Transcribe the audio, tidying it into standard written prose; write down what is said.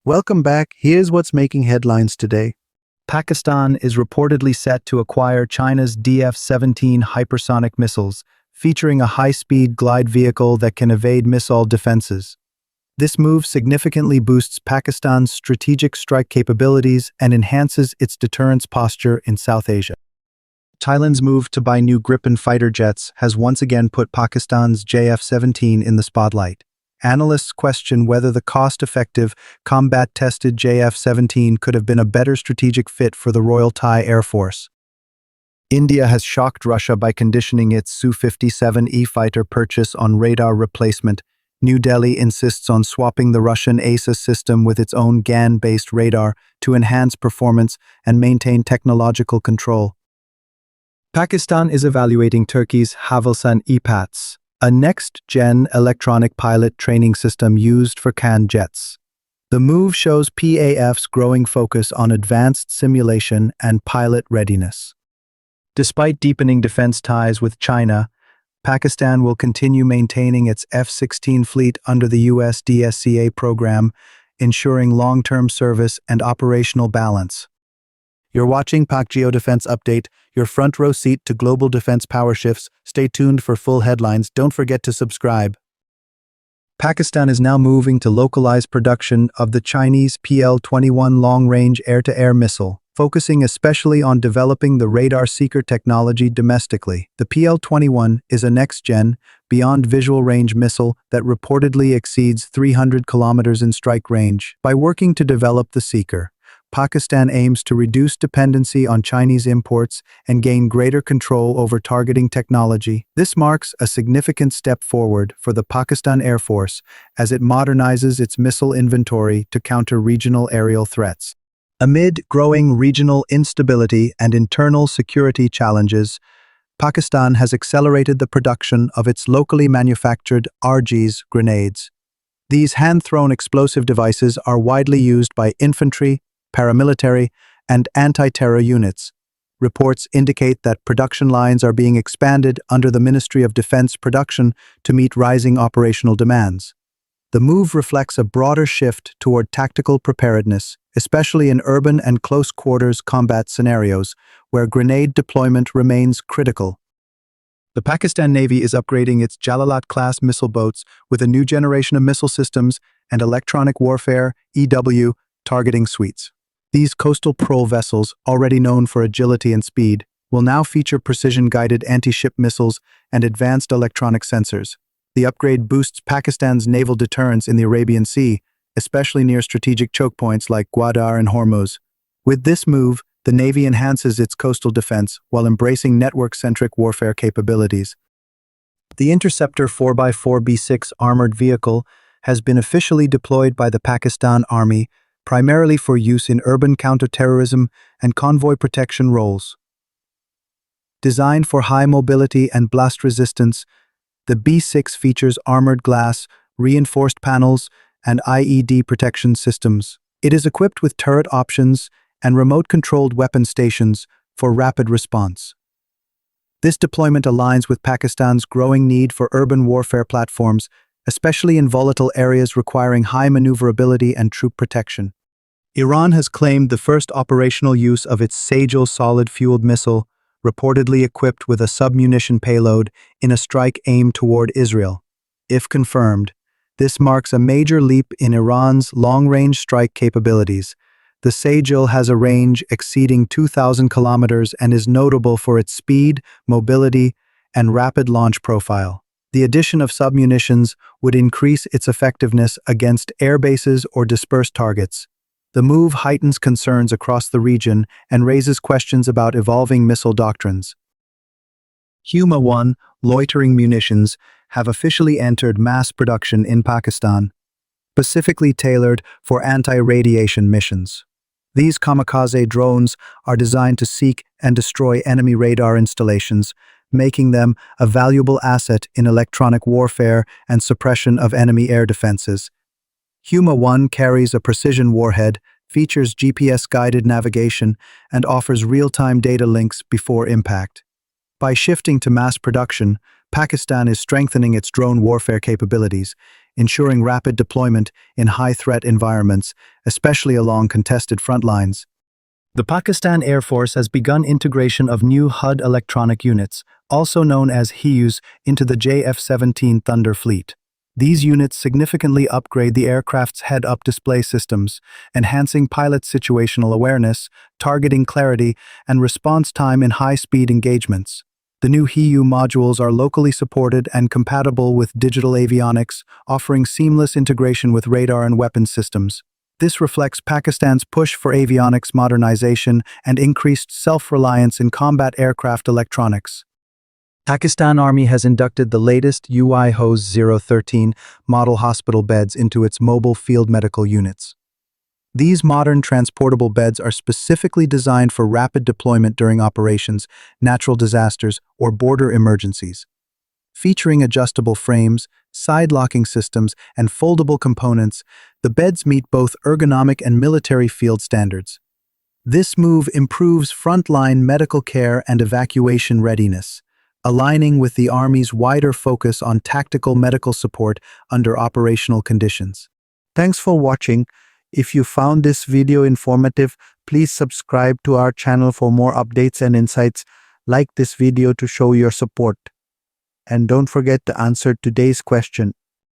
Welcome back. Here's what's making headlines today. Pakistan is reportedly set to acquire China's DF-17 hypersonic missiles, featuring a high-speed glide vehicle that can evade missile defenses. This move significantly boosts Pakistan's strategic strike capabilities and enhances its deterrence posture in South Asia. Thailand's move to buy new Gripen fighter jets has once again put Pakistan's DF-17 in the spotlight. Analysts question whether the cost-effective, combat-tested DF-17 could have been a better strategic fit for the Royal Thai Air Force. India has shocked Russia by conditioning its Su-57E fighter purchase on radar replacement. New Delhi insists on swapping the Russian ASA system with its own GAN-based radar to enhance performance and maintain technological control. Pakistan is evaluating Turkey's Havelsan EPATS, a next-gen electronic pilot training system used for KAAN jets. The move shows PAF's growing focus on advanced simulation and pilot readiness. Despite deepening defense ties with China, Pakistan will continue maintaining its F-16 fleet under the U.S. DSCA program, ensuring long-term service and operational balance. You're watching Pakistangeo Defence Update, your front row seat to global defense power shifts. Stay tuned for full headlines. Don't forget to subscribe. Pakistan is now moving to localize production of the Chinese PL-21 long-range air-to-air missile, focusing especially on developing the radar seeker technology domestically. The PL-21 is a next-gen, beyond visual range missile that reportedly exceeds 300 kilometers in strike range. By working to develop the seeker, Pakistan aims to reduce dependency on Chinese imports and gain greater control over targeting technology. This marks a significant step forward for the Pakistan Air Force as it modernizes its missile inventory to counter regional aerial threats. Amid growing regional instability and internal security challenges, Pakistan has accelerated the production of its locally manufactured ARGES grenades. These hand-thrown explosive devices are widely used by infantry, paramilitary, and anti-terror units. Reports indicate that production lines are being expanded under the Ministry of Defense production to meet rising operational demands. The move reflects a broader shift toward tactical preparedness, especially in urban and close-quarters combat scenarios, where grenade deployment remains critical. The Pakistan Navy is upgrading its Jalalat-Class missile boats with a new generation of missile systems and electronic warfare (EW) targeting suites. These coastal patrol vessels, already known for agility and speed, will now feature precision-guided anti-ship missiles and advanced electronic sensors. The upgrade boosts Pakistan's naval deterrence in the Arabian Sea, especially near strategic choke points like Gwadar and Hormuz. With this move, the Navy enhances its coastal defense while embracing network-centric warfare capabilities. The Interceptor 4x4B6 armored vehicle has been officially deployed by the Pakistan Army, primarily for use in urban counterterrorism and convoy protection roles. Designed for high mobility and blast resistance, the B6 features armored glass, reinforced panels, and IED protection systems. It is equipped with turret options and remote-controlled weapon stations for rapid response. This deployment aligns with Pakistan's growing need for urban warfare platforms, especially in volatile areas requiring high maneuverability and troop protection. Iran has claimed the first operational use of its Sejjil solid-fueled missile, reportedly equipped with a submunition payload, in a strike aimed toward Israel. If confirmed, this marks a major leap in Iran's long-range strike capabilities. The Sejjil has a range exceeding 2,000 kilometers and is notable for its speed, mobility, and rapid launch profile. The addition of submunitions would increase its effectiveness against air bases or dispersed targets. The move heightens concerns across the region and raises questions about evolving missile doctrines. HUMA-1 loitering munitions have officially entered mass production in Pakistan, specifically tailored for anti-radiation missions. These Kamikaze drones are designed to seek and destroy enemy radar installations, making them a valuable asset in electronic warfare and suppression of enemy air defenses. HUMA-1 carries a precision warhead, features GPS-guided navigation, and offers real-time data links before impact. By shifting to mass production, Pakistan is strengthening its drone warfare capabilities, ensuring rapid deployment in high-threat environments, especially along contested front lines. The Pakistan Air Force has begun integration of new HUD electronic units, also known as HEUs, into the DF-17 Thunder fleet. These units significantly upgrade the aircraft's head-up display systems, enhancing pilot situational awareness, targeting clarity, and response time in high-speed engagements. The new HEU modules are locally supported and compatible with digital avionics, offering seamless integration with radar and weapons systems. This reflects Pakistan's push for avionics modernization and increased self-reliance in combat aircraft electronics. Pakistan Army has inducted the latest UI-HOS 013 model hospital beds into its mobile field medical units. These modern transportable beds are specifically designed for rapid deployment during operations, natural disasters, or border emergencies. Featuring adjustable frames, side-locking systems, and foldable components, the beds meet both ergonomic and military field standards. This move improves frontline medical care and evacuation readiness, aligning with the Army's wider focus on tactical medical support under operational conditions. Thanks for watching. If you found this video informative, please subscribe to our channel for more updates and insights. Like this video to show your support. And don't forget to answer today's question.